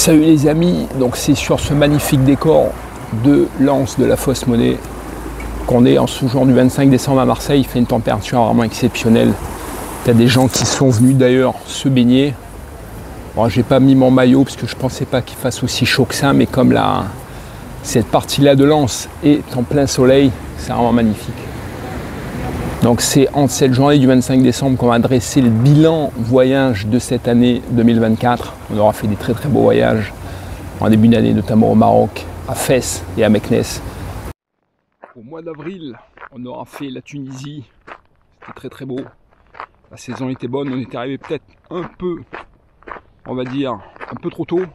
Salut les amis, donc c'est sur ce magnifique décor de l'anse de la Fosse Monnaie qu'on est en ce jour du 25 décembre à Marseille. Il fait une température vraiment exceptionnelle. Il y a des gens qui sont venus d'ailleurs se baigner. Bon, j'ai pas mis mon maillot parce que je pensais pas qu'il fasse aussi chaud que ça, mais comme là, cette partie-là de l'anse est en plein soleil, c'est vraiment magnifique. Donc c'est en cette journée du 25 décembre qu'on va dresser le bilan voyage de cette année 2024. On aura fait des très beaux voyages en début d'année, notamment au Maroc, à Fès et à Meknès. Au mois d'avril, on aura fait la Tunisie. C'était très beau. La saison était bonne, on était arrivé peut-être un peu, on va dire, un peu trop tôt.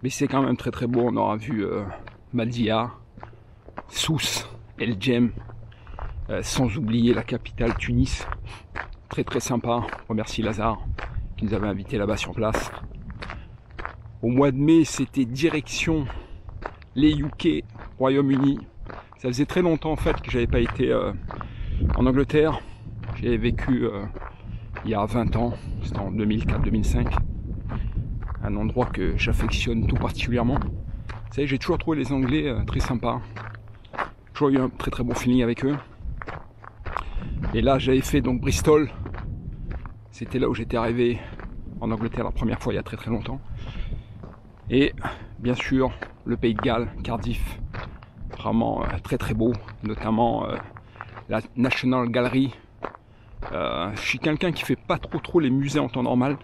Mais c'est quand même très beau. On aura vu Maldia, Sousse, El Djem. Sans oublier la capitale Tunis, très sympa. Je remercie Lazare qui nous avait invités là-bas sur place. Au mois de mai, c'était direction les UK, Royaume-Uni. Ça faisait très longtemps en fait que j'avais pas été en Angleterre. J'avais vécu il y a 20 ans, c'était en 2004-2005. Un endroit que j'affectionne tout particulièrement. Vous savez, j'ai toujours trouvé les Anglais très sympas. Toujours eu un très bon feeling avec eux. Et là j'avais fait donc Bristol, c'était là où j'étais arrivé en Angleterre la première fois il y a très longtemps. Et bien sûr le Pays de Galles, Cardiff, vraiment très beau, notamment la National Gallery. Je suis quelqu'un qui fait pas trop les musées en temps normal,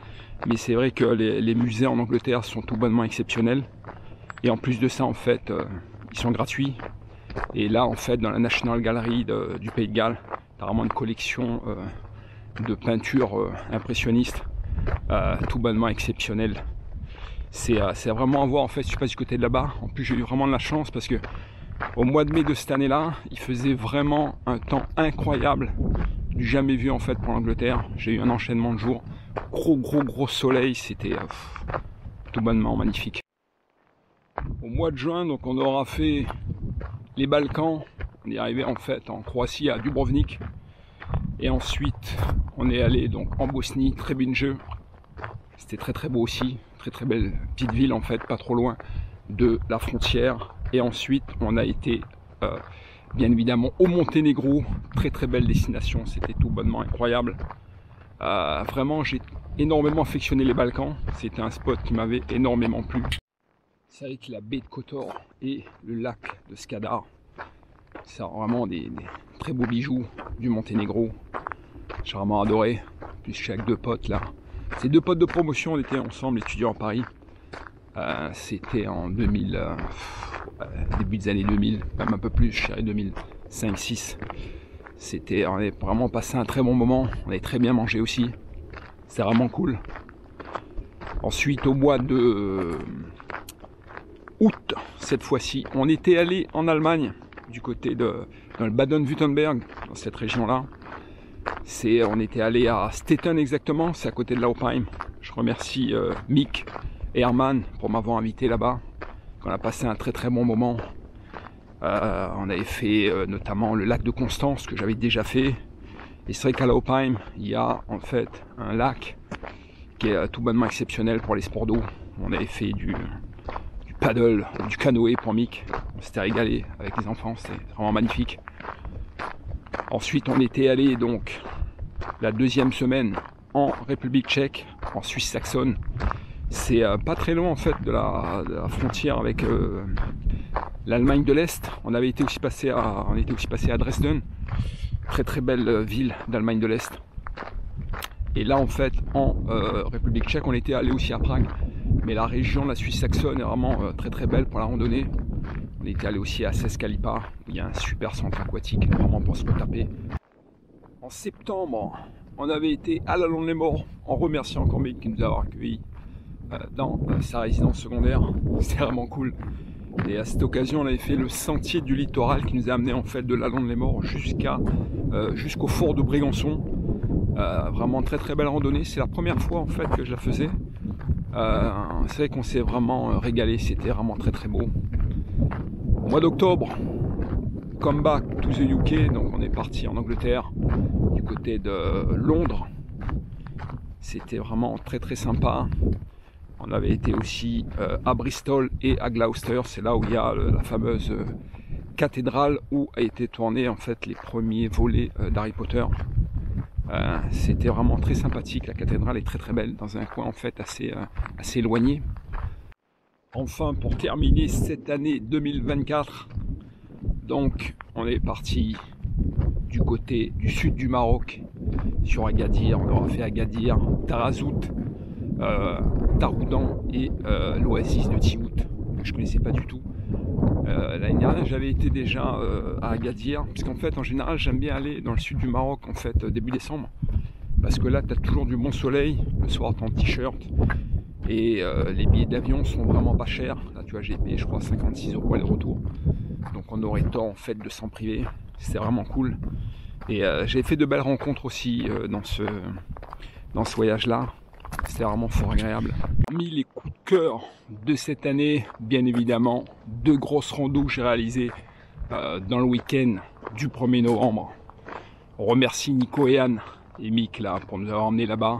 mais c'est vrai que les musées en Angleterre sont tout bonnement exceptionnels. Et en plus de ça en fait ils sont gratuits. Et là en fait dans la National Gallery du Pays de Galles, vraiment une collection de peintures impressionnistes, tout bonnement exceptionnelle. C'est vraiment à voir en fait. Je suis pas du côté de là-bas. En plus j'ai eu vraiment de la chance parce que au mois de mai de cette année-là, il faisait vraiment un temps incroyable, du jamais vu en fait pour l'Angleterre. J'ai eu un enchaînement de jours, gros soleil, c'était tout bonnement magnifique. Au mois de juin, donc on aura fait les Balkans. On est arrivé en fait en Croatie à Dubrovnik et ensuite on est allé donc en Bosnie, Trebinje. C'était très beau aussi, très belle petite ville en fait, pas trop loin de la frontière. Et ensuite on a été bien évidemment au Monténégro, très belle destination, c'était tout bonnement incroyable. Vraiment j'ai énormément affectionné les Balkans, c'était un spot qui m'avait énormément plu. C'est avec la baie de Kotor et le lac de Skadar. C'est vraiment des très beaux bijoux du Monténégro. J'ai vraiment adoré. En plus, je suis avec deux potes là. Ces deux potes de promotion, on était ensemble étudiants à Paris. C'était en 2000, début des années 2000, même un peu plus, je dirais 2005-6. On avait vraiment passé un très bon moment. On avait très bien mangé aussi. C'était vraiment cool. Ensuite, au mois de août, cette fois-ci, on était allé en Allemagne. Du côté dans le Baden-Württemberg, dans cette région-là. On était allé à Stettin exactement, c'est à côté de Laupheim. Je remercie Mick et Herman pour m'avoir invité là-bas. On a passé un très bon moment. On avait fait notamment le lac de Constance que j'avais déjà fait. Et c'est vrai qu'à Laupheim, il y a en fait un lac qui est tout bonnement exceptionnel pour les sports d'eau. On avait fait du paddle, du canoë pour Mick. On s'était régalé avec les enfants, c'était vraiment magnifique. Ensuite on était allé donc la deuxième semaine en République tchèque, en Suisse saxonne. C'est pas très loin en fait de la frontière avec l'Allemagne de l'Est. On était aussi passé à Dresden, très belle ville d'Allemagne de l'Est. Et là en fait en République tchèque on était allé aussi à Prague. Mais la région de la Suisse saxonne est vraiment très belle pour la randonnée. On était allé aussi à Sescalipa, où il y a un super centre aquatique, vraiment pour se retaper. En septembre, on avait été à la Londe-les-Morts, en remerciant encore Mick qui nous a accueillis dans sa résidence secondaire. C'était vraiment cool. Et à cette occasion, on avait fait le sentier du littoral qui nous a amené en fait de la Londe-les-Morts jusqu'au fort de Brégançon. Vraiment très belle randonnée. C'est la première fois en fait que je la faisais. C'est vrai qu'on s'est vraiment régalé, c'était vraiment très beau. Au mois d'octobre, come back to the UK, donc on est parti en Angleterre, du côté de Londres. C'était vraiment très sympa. On avait été aussi à Bristol et à Gloucester, c'est là où il y a la fameuse cathédrale où a été tourné en fait les premiers volets d'Harry Potter. C'était vraiment très sympathique, la cathédrale est très très belle, dans un coin en fait assez éloigné. Enfin, pour terminer cette année 2024, donc on est parti du côté du sud du Maroc, sur Agadir. On aura fait Agadir, Tarazout, Taroudan et l'oasis de Tiout, que je ne connaissais pas du tout. L'année dernière, j'avais été déjà à Agadir, parce qu'en fait, en général, j'aime bien aller dans le sud du Maroc, en fait, début décembre, parce que là, tu as toujours du bon soleil, le soir, tu es en t-shirt, et les billets d'avion sont vraiment pas chers. Là, tu vois, j'ai payé, je crois, 56 € aller-retour, donc on aurait tort, en fait, de s'en priver. C'était vraiment cool. Et j'ai fait de belles rencontres aussi dans ce voyage-là. C'était vraiment fort agréable. Parmi les coups de cœur de cette année, bien évidemment, 2 grosses randos que j'ai réalisées dans le week-end du 1er novembre. On remercie Nico et Anne et Mick là, pour nous avoir emmenés là-bas.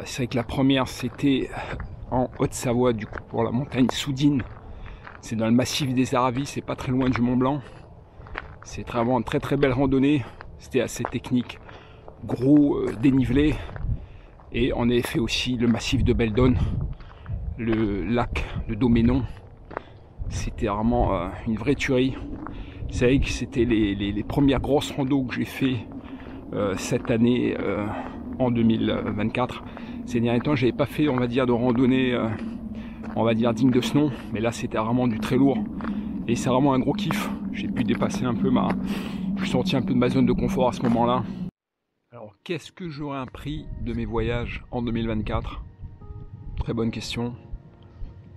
C'est vrai que la première, c'était en Haute-Savoie, du coup, pour la montagne Soudine. C'est dans le massif des Aravis, c'est pas très loin du Mont Blanc. C'est vraiment une très très belle randonnée. C'était assez technique, gros dénivelé. Et on avait fait aussi le massif de Beldon, le lac de Doménon. C'était vraiment une vraie tuerie. C'est vrai que c'était les premières grosses randos que j'ai fait cette année en 2024. Ces derniers temps, j'avais pas fait, on va dire, de randonnée, on va dire, digne de ce nom. Mais là, c'était vraiment du très lourd. Et c'est vraiment un gros kiff. J'ai pu dépasser un peu je suis sorti un peu de ma zone de confort à ce moment-là. Alors, qu'est-ce que j'aurais appris de mes voyages en 2024? Très bonne question.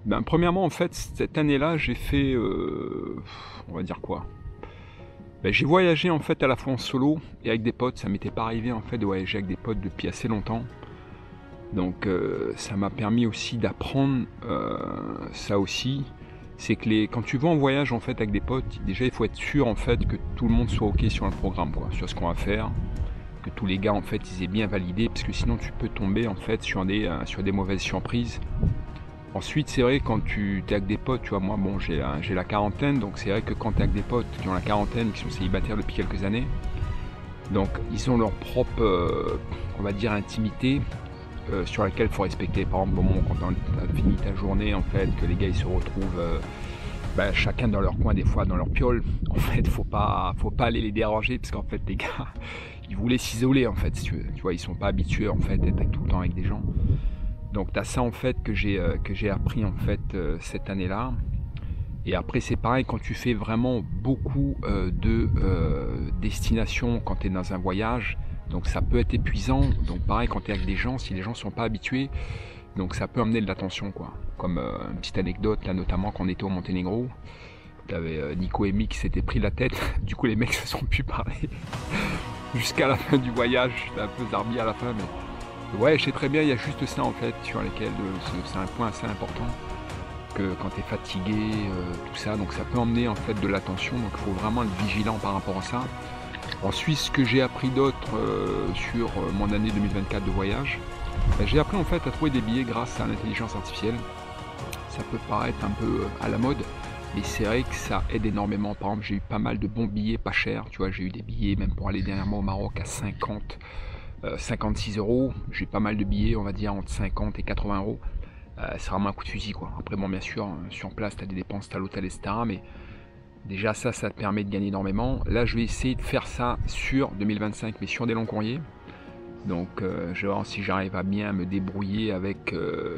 Ben, premièrement, en fait, cette année-là, j'ai fait, on va dire quoi? Ben, j'ai voyagé en fait à la fois en solo et avec des potes. Ça m'était pas arrivé en fait de voyager avec des potes depuis assez longtemps. Donc, ça m'a permis aussi d'apprendre ça aussi. C'est que quand tu vas en voyage en fait avec des potes, déjà il faut être sûr en fait que tout le monde soit ok sur le programme, quoi, sur ce qu'on va faire, que tous les gars en fait ils aient bien validé, parce que sinon tu peux tomber en fait sur des mauvaises surprises. Ensuite, c'est vrai, quand tu es avec des potes, tu vois, moi bon j'ai la quarantaine, donc c'est vrai que quand tu es avec des potes qui ont la quarantaine, qui sont célibataires depuis quelques années, donc ils ont leur propre on va dire intimité sur laquelle il faut respecter. Par exemple, au moment quand tu as fini ta journée, en fait, que les gars ils se retrouvent chacun dans leur coin, des fois dans leur piole, en fait, faut pas aller les déranger, parce qu'en fait, les gars, ils voulaient s'isoler, en fait, si tu veux. Tu vois, ils sont pas habitués, en fait, d'être tout le temps avec des gens. Donc, tu as ça, en fait, que j'ai appris, en fait, cette année-là. Et après, c'est pareil, quand tu fais vraiment beaucoup de destinations, quand tu es dans un voyage, donc ça peut être épuisant. Donc pareil, quand tu es avec des gens, si les gens sont pas habitués, donc ça peut amener de l'attention, quoi. Comme une petite anecdote, là notamment quand on était au Monténégro, t'avais Nico et Mick qui s'étaient pris la tête, du coup les mecs se sont plus parlé jusqu'à la fin du voyage. J'étais un peu zarbi à la fin, mais ouais, je sais très bien, il y a juste ça en fait, sur lesquels c'est un point assez important, que quand tu es fatigué, tout ça, donc ça peut emmener en fait de l'attention, donc il faut vraiment être vigilant par rapport à ça. Ensuite, ce que j'ai appris d'autre sur mon année 2024 de voyage, j'ai appris en fait à trouver des billets grâce à l'intelligence artificielle. Ça peut paraître un peu à la mode, mais c'est vrai que ça aide énormément. Par exemple, j'ai eu pas mal de bons billets pas chers. Tu vois, j'ai eu des billets même pour aller dernièrement au Maroc à 56 €. J'ai eu pas mal de billets, on va dire entre 50 et 80 €. C'est vraiment un coup de fusil, quoi. Après, bon, bien sûr, sur place, tu as des dépenses, tu as l'hôtel, etc. Mais déjà, ça te permet de gagner énormément. Là, je vais essayer de faire ça sur 2025, mais sur des longs courriers. Donc, je vais voir si j'arrive à bien me débrouiller avec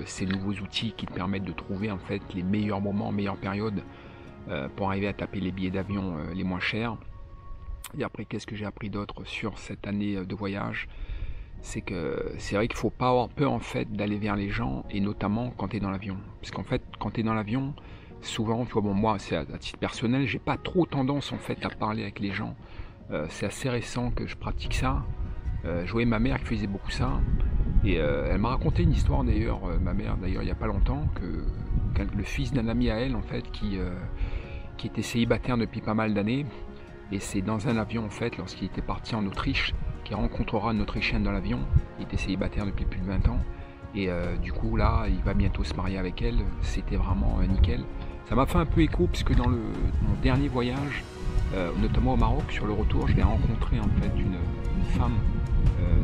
ces nouveaux outils qui te permettent de trouver en fait les meilleurs moments, meilleures périodes pour arriver à taper les billets d'avion les moins chers. Et après, qu'est-ce que j'ai appris d'autre sur cette année de voyage? C'est que c'est vrai qu'il ne faut pas avoir peur en fait d'aller vers les gens, et notamment quand tu es dans l'avion. Parce qu'en fait, quand tu es dans l'avion, souvent, tu vois, bon, moi, c'est à titre personnel, j'ai pas trop tendance en fait à parler avec les gens. C'est assez récent que je pratique ça. Je voyais ma mère qui faisait beaucoup ça, et elle m'a raconté une histoire d'ailleurs, ma mère d'ailleurs il n'y a pas longtemps, que le fils d'un ami à elle en fait qui était célibataire depuis pas mal d'années, et c'est dans un avion en fait, lorsqu'il était parti en Autriche, qu'il rencontrera une Autrichienne dans l'avion. Il était célibataire depuis plus de 20 ans, Et du coup là, il va bientôt se marier avec elle. C'était vraiment nickel. Ça m'a fait un peu écho puisque dans mon dernier voyage, notamment au Maroc, sur le retour, je l'ai rencontré en fait une femme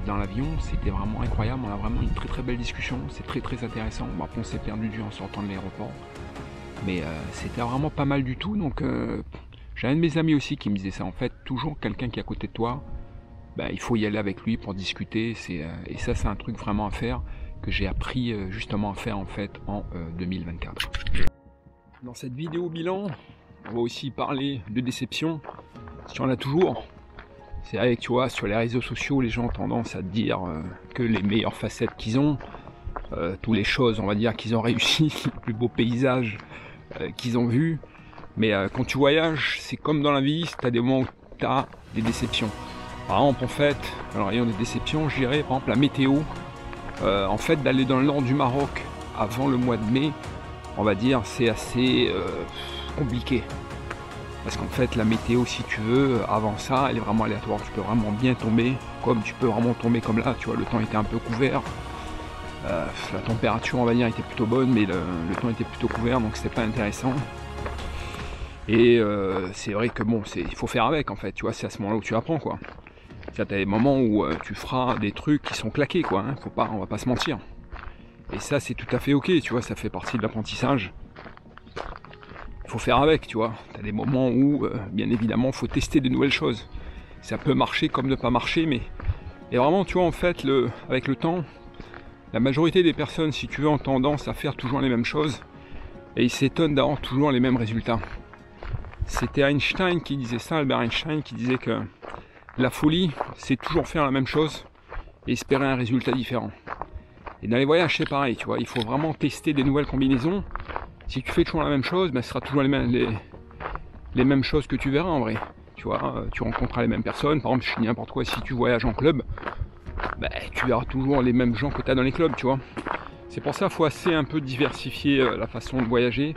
dans l'avion. C'était vraiment incroyable. On a vraiment une très très belle discussion. C'est très très intéressant. Bon, après on s'est perdu de vue en sortant de l'aéroport. Mais c'était vraiment pas mal du tout. Donc j'ai un de mes amis aussi qui me disait ça. En fait, toujours quelqu'un qui est à côté de toi, bah, il faut y aller avec lui pour discuter. Et ça, c'est un truc vraiment à faire que j'ai appris justement à faire en fait en 2024. Dans cette vidéo bilan, on va aussi parler de déception. Si on en a toujours. C'est vrai que tu vois, sur les réseaux sociaux, les gens ont tendance à te dire que les meilleures facettes qu'ils ont, toutes les choses, on va dire, qu'ils ont réussi, les plus beaux paysages qu'ils ont vus. Mais quand tu voyages, c'est comme dans la vie, tu as des moments où tu as des déceptions. Par exemple, en fait, alors ayant des déceptions, je dirais, par exemple, la météo. En fait, d'aller dans le nord du Maroc avant le mois de mai, on va dire, c'est assez compliqué. Parce qu'en fait, la météo, si tu veux, avant ça, elle est vraiment aléatoire. Tu peux vraiment bien tomber, comme tu peux vraiment tomber comme là. Tu vois, le temps était un peu couvert. La température, on va dire, était plutôt bonne, mais le temps était plutôt couvert, donc c'était pas intéressant. Et c'est vrai que bon, il faut faire avec, en fait. Tu vois, c'est à ce moment-là où tu apprends, quoi. Tu as des moments où tu feras des trucs qui sont claqués, quoi. Hein. On va pas se mentir. Et ça, c'est tout à fait ok, tu vois, ça fait partie de l'apprentissage. Il faut faire avec, tu vois. Tu as des moments où, bien évidemment, il faut tester de nouvelles choses. Ça peut marcher comme ne pas marcher, mais... Et vraiment, tu vois, en fait, avec le temps, la majorité des personnes, si tu veux, ont tendance à faire toujours les mêmes choses. Et ils s'étonnent d'avoir toujours les mêmes résultats. C'était Einstein qui disait ça, Albert Einstein, qui disait que la folie, c'est toujours faire la même chose et espérer un résultat différent. Et dans les voyages, c'est pareil, tu vois, il faut vraiment tester des nouvelles combinaisons. Si tu fais toujours la même chose, ben, ce sera toujours les mêmes choses que tu verras en vrai. Tu vois, tu rencontreras les mêmes personnes. Par exemple, je dis n'importe quoi, si tu voyages en club, ben, tu verras toujours les mêmes gens que tu as dans les clubs, tu vois. C'est pour ça qu'il faut assez un peu diversifier la façon de voyager.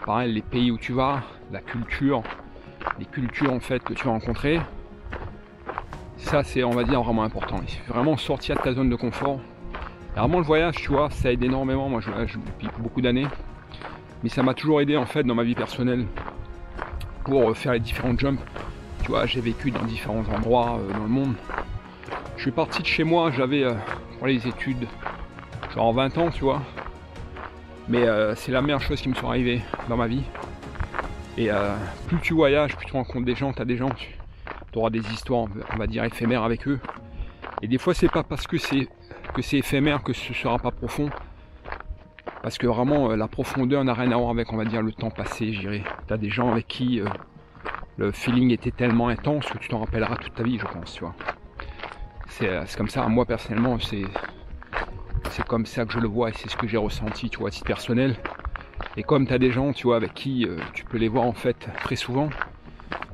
Pareil, les pays où tu vas, la culture, les cultures en fait que tu vas rencontrer. Ça, c'est, on va dire, vraiment important. Il faut vraiment sortir de ta zone de confort. Et vraiment, le voyage, tu vois, ça aide énormément. Moi, je voyage depuis beaucoup d'années. Mais ça m'a toujours aidé, en fait, dans ma vie personnelle pour faire les différents jumps. Tu vois, j'ai vécu dans différents endroits dans le monde. Je suis parti de chez moi, j'avais, pour les études, genre 20 ans, tu vois. Mais c'est la meilleure chose qui me soit arrivée dans ma vie. Et plus tu voyages, plus tu rencontres des gens, tu as des gens, tu auras des histoires, on va dire, éphémères avec eux. Et des fois, c'est pas parce que c'est éphémère que ce sera pas profond. Parce que vraiment, la profondeur n'a rien à voir avec, on va dire, le temps passé, je dirais. Tu as des gens avec qui le feeling était tellement intense que tu t'en rappelleras toute ta vie, je pense, tu vois. C'est comme ça, moi personnellement, c'est comme ça que je le vois et c'est ce que j'ai ressenti, tu vois, à titre personnel. Et comme tu as des gens, tu vois, avec qui tu peux les voir en fait très souvent,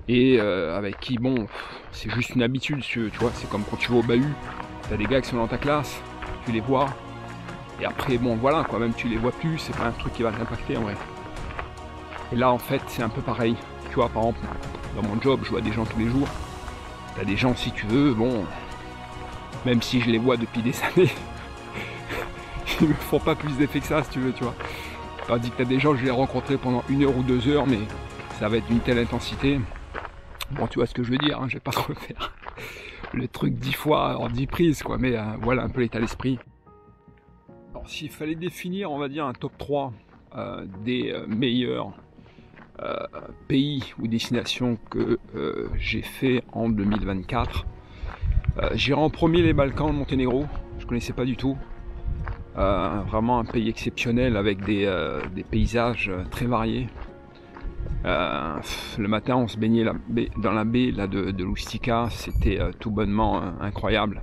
et avec qui, bon, c'est juste une habitude, tu vois, c'est comme quand tu vas au bahut, tu as des gars qui sont dans ta classe, tu les vois, et après, bon, voilà, quoi, même tu les vois plus, c'est pas un truc qui va t'impacter en vrai. Et là, en fait, c'est un peu pareil, tu vois, par exemple, dans mon job, je vois des gens tous les jours, tu as des gens, si tu veux, bon, même si je les vois depuis des années, ils me font pas plus d'effet que ça, si tu veux, tu vois. Tandis que tu as des gens, je les ai rencontrés pendant 1 heure ou 2 heures, mais ça va être d'une telle intensité. Bon, tu vois ce que je veux dire, hein, je vais pas trop faire le truc 10 fois en 10 prises, quoi, mais voilà un peu l'état d'esprit. Alors, s'il fallait définir, on va dire, un top 3 des meilleurs pays ou destinations que j'ai fait en 2024, j'irai en premier les Balkans, le Monténégro, je connaissais pas du tout. Vraiment un pays exceptionnel avec des paysages très variés. Le matin on se baignait dans la baie là, de Lustica, c'était tout bonnement incroyable.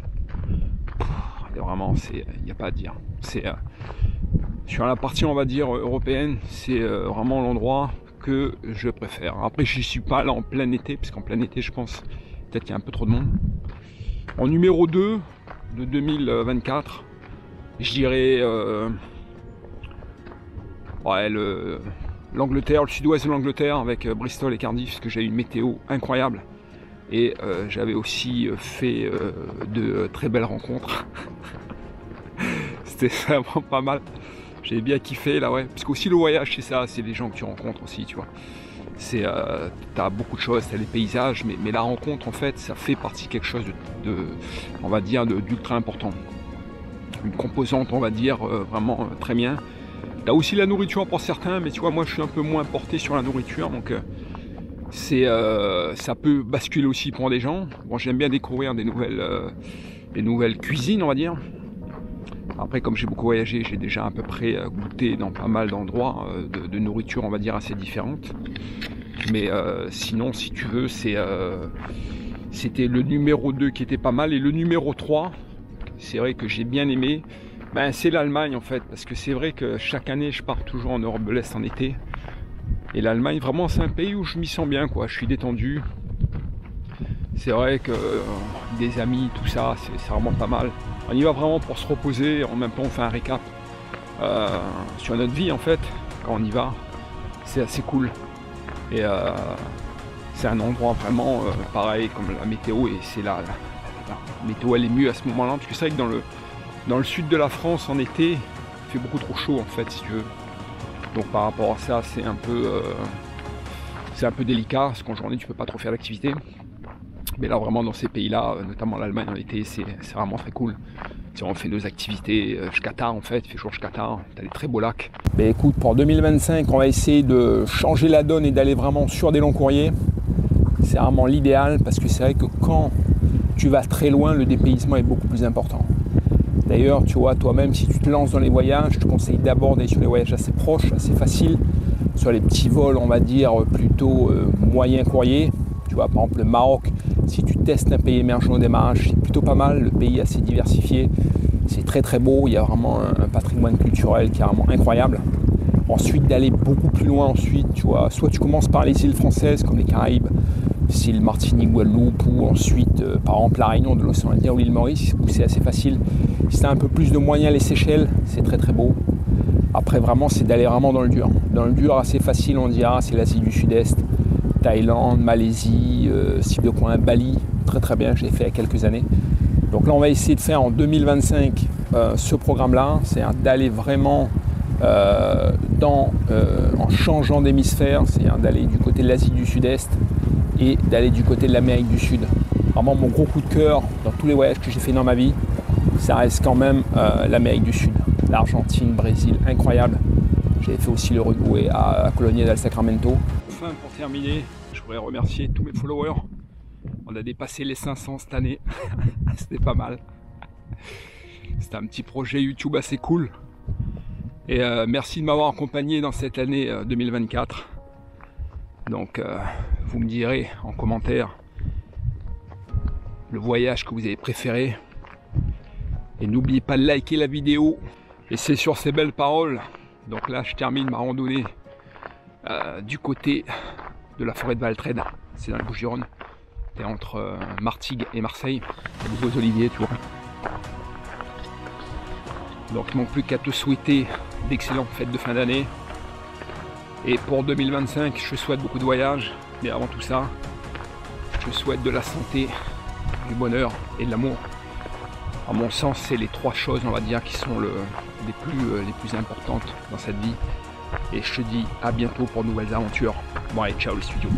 Vraiment, il n'y a pas à dire. Sur la partie, on va dire, européenne, c'est vraiment l'endroit que je préfère. Après, je ne suis pas là en plein été, parce qu'en plein été, je pense, peut-être qu'il y a un peu trop de monde. En numéro 2 de 2024, je dirais l'Angleterre, le sud-ouest de l'Angleterre, avec Bristol et Cardiff, parce que j'ai eu une météo incroyable. Et j'avais aussi fait de très belles rencontres. C'était vraiment pas mal. J'ai bien kiffé là, ouais. Parce qu'aussi le voyage, c'est ça, c'est les gens que tu rencontres aussi, tu vois. C'est, t'as beaucoup de choses, t'as les paysages, mais la rencontre, en fait, ça fait partie de quelque chose on va dire, d'ultra important. Une composante, on va dire, vraiment très bien. T'as aussi la nourriture pour certains, mais tu vois, moi, je suis un peu moins porté sur la nourriture, donc ça peut basculer aussi pour des gens. Bon, j'aime bien découvrir des nouvelles cuisines, on va dire. Après, comme j'ai beaucoup voyagé, j'ai déjà à peu près goûté dans pas mal d'endroits de nourriture, on va dire, assez différentes. Mais sinon, si tu veux, c'était le numéro 2 qui était pas mal. Et le numéro 3, c'est vrai que j'ai bien aimé, c'est l'Allemagne en fait. Parce que c'est vrai que chaque année, je pars toujours en Europe de l'Est en été. Et l'Allemagne, vraiment, c'est un pays où je m'y sens bien, quoi. Je suis détendu. C'est vrai que des amis, tout ça, c'est vraiment pas mal. On y va vraiment pour se reposer, en même temps on fait un récap sur notre vie en fait, quand on y va. C'est assez cool. Et c'est un endroit vraiment pareil comme la météo, et c'est la météo elle est mieux à ce moment-là, parce que c'est vrai que dans le sud de la France en été, il fait beaucoup trop chaud en fait si tu veux. Donc par rapport à ça, c'est un peu délicat, parce qu'en journée tu peux pas trop faire d'activité. Mais là vraiment dans ces pays-là, notamment l'Allemagne en été, c'est vraiment très cool. Si on fait nos activités jusqu'à tard en fait, il fait jour jusqu'à tard, t'as des très beaux lacs. Mais écoute, pour 2025, on va essayer de changer la donne et d'aller vraiment sur des longs courriers. C'est vraiment l'idéal, parce que c'est vrai que quand tu vas très loin, le dépaysement est beaucoup plus important. D'ailleurs, tu vois, toi-même, si tu te lances dans les voyages, je te conseille d'abord d'aller sur les voyages assez proches, assez faciles, sur les petits vols, on va dire, plutôt moyen courrier. Tu vois, par exemple, le Maroc, si tu testes un pays émergent au démarrage, c'est plutôt pas mal. Le pays est assez diversifié, c'est très très beau. Il y a vraiment un patrimoine culturel qui est vraiment incroyable. Ensuite, d'aller beaucoup plus loin, tu vois, soit tu commences par les îles françaises comme les Caraïbes, style Martinique, Guadeloupe, ou ensuite, par exemple, la Réunion de l'océan Indien ou l'île Maurice, où c'est assez facile. Si tu as un peu plus de moyens, les Seychelles, c'est très très beau. Après, vraiment, c'est d'aller vraiment dans le dur. Dans le dur, assez facile, on dira, c'est l'Asie du Sud-Est. Thaïlande, Malaisie, cible de coin, Bali, très très bien, je l'ai fait il y a quelques années. Donc là on va essayer de faire en 2025 ce programme-là, c'est-à-dire d'aller vraiment en changeant d'hémisphère, c'est-à-dire d'aller du côté de l'Asie du Sud-Est et d'aller du côté de l'Amérique du Sud. Vraiment mon gros coup de cœur dans tous les voyages que j'ai fait dans ma vie, ça reste quand même l'Amérique du Sud, l'Argentine, Brésil, incroyable. J'ai fait aussi le Uruguay à Colonia del Sacramento. Enfin, pour terminer, je voudrais remercier tous mes followers. On a dépassé les 500 cette année. C'était pas mal. C'était un petit projet YouTube assez cool. Et merci de m'avoir accompagné dans cette année 2024. Donc, vous me direz en commentaire le voyage que vous avez préféré. Et n'oubliez pas de liker la vidéo. Et c'est sur ces belles paroles. Donc là, je termine ma randonnée du côté de la forêt de Valtrède. C'est dans les Bouches-du-Rhône. C'est entre Martigues et Marseille. Il y a des beaux oliviers, tu vois. Donc il ne manque plus qu'à te souhaiter d'excellentes fêtes de fin d'année. Et pour 2025, je souhaite beaucoup de voyages. Mais avant tout ça, je souhaite de la santé, du bonheur et de l'amour. À mon sens, c'est les trois choses, on va dire, qui sont les plus importantes dans cette vie. Et je te dis à bientôt pour de nouvelles aventures. Bon allez, ciao les studios.